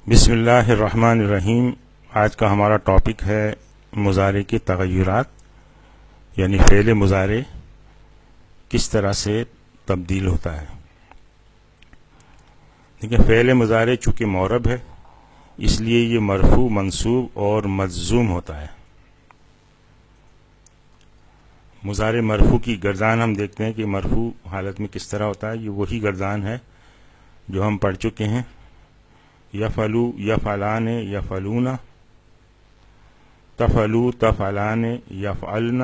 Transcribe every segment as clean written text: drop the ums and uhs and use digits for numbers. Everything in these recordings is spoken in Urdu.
بسم اللہ الرحمن الرحیم۔ آج کا ہمارا ٹاپک ہے مضارع کے تغیرات، یعنی فعل مضارع کس طرح سے تبدیل ہوتا ہے۔ دیکھیں، فعل مضارع چونکہ معرب ہے اس لیے یہ مرفوع، منصوب اور مجزوم ہوتا ہے۔ مضارع مرفوع کی گردان ہم دیکھتے ہیں کہ مرفوع حالت میں کس طرح ہوتا ہے۔ یہ وہی گردان ہے جو ہم پڑھ چکے ہیں، یفعلو، یفعلان، یفعلون، تفعلو، تفعلان، یفعلن،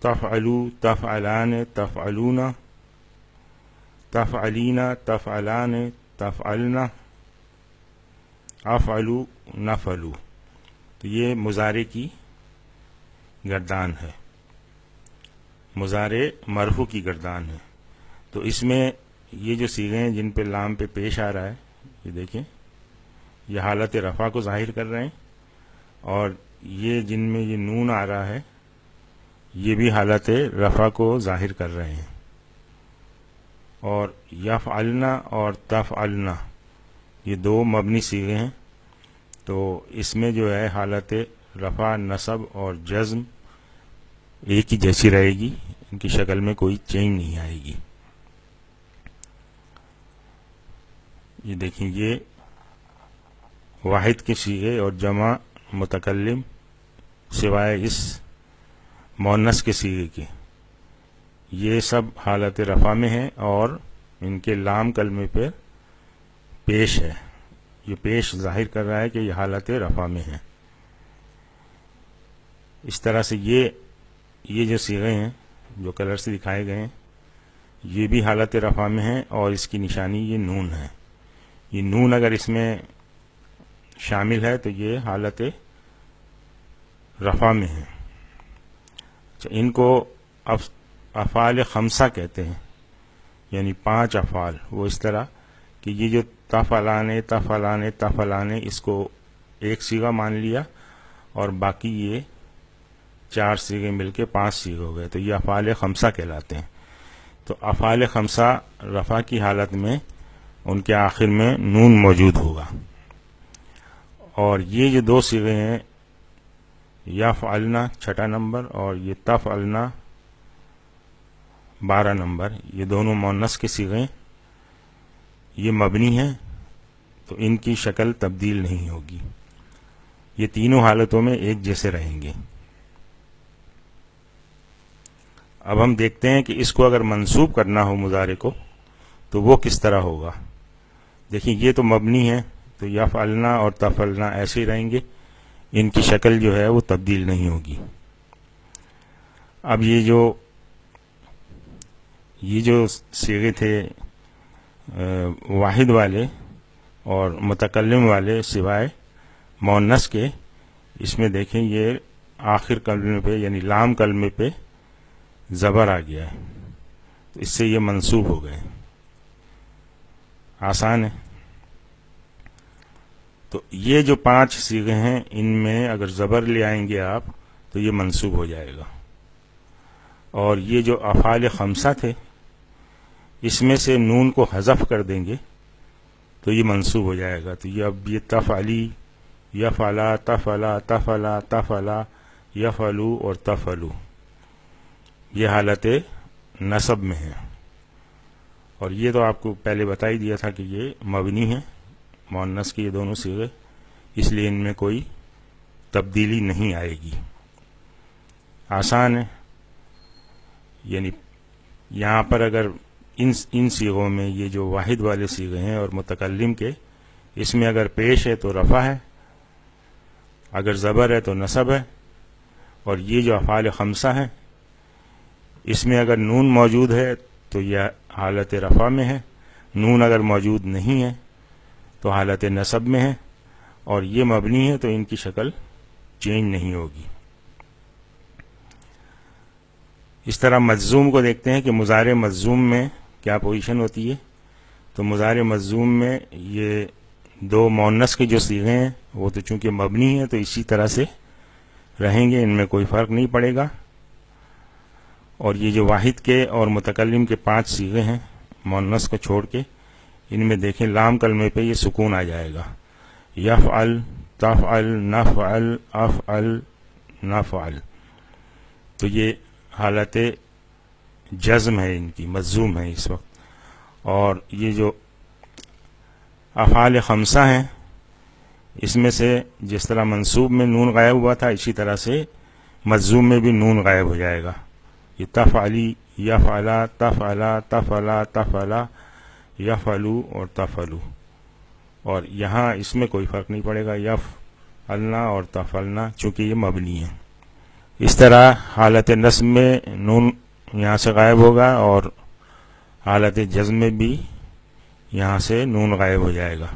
تفعلو، تفعلان، تفعلون، تفعلین، تفعلان، تفعلن، افعلو، نفعلو۔ تو یہ مضارع کی گردان ہے، مضارع مرفوع کی گردان ہے۔ تو اس میں یہ جو صیغے ہیں جن پہ لام پہ پیش آ رہا ہے، یہ دیکھیں، یہ حالت رفع کو ظاہر کر رہے ہیں، اور یہ جن میں یہ نون آ رہا ہے یہ بھی حالت رفع کو ظاہر کر رہے ہیں۔ اور یفعلنا اور تفعلنا یہ دو مبنی صیغے ہیں، تو اس میں جو ہے حالت رفع، نصب اور جزم ایک ہی جیسی رہے گی، ان کی شکل میں کوئی چینج نہیں آئے گی۔ یہ دیکھیں، یہ واحد کے صیغے اور جمع متکلم سوائے اس مؤنث کے صیغے کے، یہ سب حالت رفع میں ہیں اور ان کے لام کلمے پہ پیش ہے۔ یہ پیش ظاہر کر رہا ہے کہ یہ حالت رفع میں ہے۔ اس طرح سے یہ جو صیغے ہیں جو کلر سے دکھائے گئے ہیں یہ بھی حالت رفع میں ہیں، اور اس کی نشانی یہ نون ہے۔ یہ نون اگر اس میں شامل ہے تو یہ حالت رفع میں ہے۔ ان کو افعال خمسہ کہتے ہیں، یعنی 5 افعال۔ وہ اس طرح کہ یہ جو تفعلان، تفعلان، تفعلان، اس کو ایک صیغہ مان لیا اور باقی یہ 4 صیغے مل کے 5 صیغے ہو گئے، تو یہ افعال خمسہ کہلاتے ہیں۔ تو افعال خمسہ رفع کی حالت میں ان کے آخر میں نون موجود ہوگا، اور یہ جو 2 صیغے ہیں، یفعلنا 6 نمبر اور یہ تفعلنا 12 نمبر، یہ دونوں مؤنث کے صیغے یہ مبنی ہیں، تو ان کی شکل تبدیل نہیں ہوگی، یہ تینوں حالتوں میں ایک جیسے رہیں گے۔ اب ہم دیکھتے ہیں کہ اس کو اگر منصوب کرنا ہو مضارع کو تو وہ کس طرح ہوگا۔ دیکھیں، یہ تو مبنی ہے، تو یفعلنا اور تفعلنا ایسے ہی رہیں گے، ان کی شکل جو ہے وہ تبدیل نہیں ہوگی۔ اب یہ جو صیغے تھے واحد والے اور متکلم والے سوائے مؤنث کے، اس میں دیکھیں یہ آخر کلمے پہ یعنی لام کلمے پہ زبر آ گیا ہے، تو اس سے یہ منصوب ہو گئے۔ آسان ہے۔ تو یہ جو 5 صیغے ہیں ان میں اگر زبر لے آئیں گے آپ تو یہ منصوب ہو جائے گا، اور یہ جو افعال خمسہ تھے اس میں سے نون کو حذف کر دیں گے تو یہ منصوب ہو جائے گا۔ تو یہ اب یہ تفعلی، یفعلا، تفعلا، تفعلا، تفعلا، یفعلو اور تفعلو یہ حالت نصب میں ہے، اور یہ تو آپ کو پہلے بتا ہی دیا تھا کہ یہ مبنی ہیں، مؤنث کے یہ دونوں صیغے، اس لیے ان میں کوئی تبدیلی نہیں آئے گی۔ آسان ہے۔ یعنی یہاں پر اگر ان صیغوں میں یہ جو واحد والے صیغے ہیں اور متکلم کے، اس میں اگر پیش ہے تو رفع ہے، اگر زبر ہے تو نصب ہے، اور یہ جو افعال خمسہ ہیں اس میں اگر نون موجود ہے تو یہ حالت رفع میں ہے، نون اگر موجود نہیں ہے تو حالت نصب میں ہے، اور یہ مبنی ہے تو ان کی شکل چینج نہیں ہوگی۔ اس طرح مجزوم کو دیکھتے ہیں کہ مضارع مجزوم میں کیا پوزیشن ہوتی ہے۔ تو مضارع مجزوم میں یہ 2 مؤنث کے جو صیغے ہیں وہ تو چونکہ مبنی ہیں تو اسی طرح سے رہیں گے، ان میں کوئی فرق نہیں پڑے گا، اور یہ جو واحد کے اور متکلم کے 5 صیغے ہیں مؤنث کو چھوڑ کے، ان میں دیکھیں لام کلمے پہ یہ سکون آ جائے گا، یفعل، تفعل، نفعل، افعل، نفعل، تو یہ حالت جزم ہے، ان کی مجزوم ہے اس وقت. اور یہ جو افعال خمسہ ہیں اس میں سے جس طرح منصوب میں نون غائب ہوا تھا اسی طرح سے مجزوم میں بھی نون غائب ہو جائے گا. یہ تفعلی، یفعلا، تفعلا، تفعلا، تفعلا، یفعلو اور تفعلو، اور یہاں اس میں کوئی فرق نہیں پڑے گا، یفعلنا اور تفعلنا، چونکہ یہ مبنی ہے. اس طرح حالت نصب میں نون یہاں سے غائب ہوگا اور حالت جزم میں بھی یہاں سے نون غائب ہو جائے گا.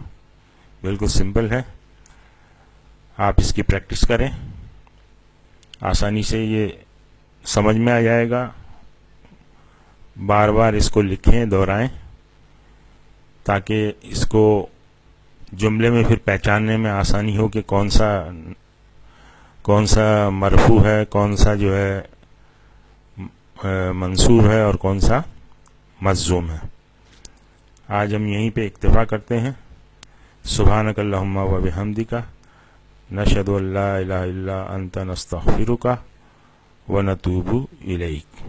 بالکل سمپل ہے، آپ اس کی پریکٹس کریں، آسانی سے یہ سمجھ میں آ جائے گا. بار بار اس کو لکھیں، دہرائیں، تاکہ اس کو جملے میں پھر پہچاننے میں آسانی ہو کہ کون سا مرفوع ہے، کون سا جو ہے منصوب ہے اور کون سا مجزوم ہے. آج ہم یہیں پہ اکتفا کرتے ہیں. سبحانک اللہم و بحمدک، نشہد ان لا الہ الا انت، نستغفرک و نتوب الیک.